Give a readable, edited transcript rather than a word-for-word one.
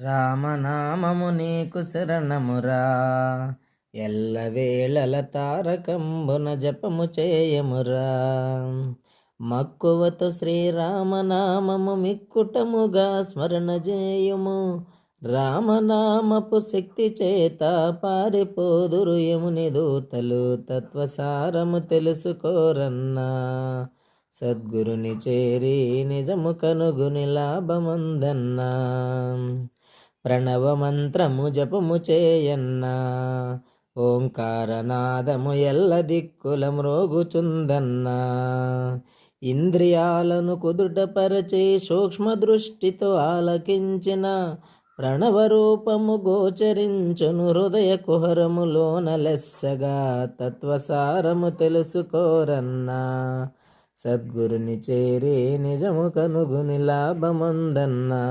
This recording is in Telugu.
రామనామము నీకు శరణమురా, ఎల్లవేళల తారకంబున జపము చేయమురా. మక్కువతో శ్రీరామనామము మిక్కుటముగా స్మరణ చేయుము. రామనామపు శక్తి చేత పారిపోదురు యముని దూతలు, తత్వసారము తెలుసుకోరన్నా. సద్గురుని చేరి నిజము కనుగుని లాభమందన్నా. ప్రణవ మంత్రము జపము చేయన్నా, ఓంకారనాదము ఎల్ల దిక్కుల మ్రోగుచుందన్నా. ఇంద్రియాలను కుదుటపరచి సూక్ష్మ దృష్టితో ఆలకించిన ప్రణవ రూపము గోచరించును హృదయ కుహరములోన లెస్సగా. తత్వసారము తెలుసుకోరన్నా, సద్గురుని చేరి నిజము కనుగుని లాభమందన్నా.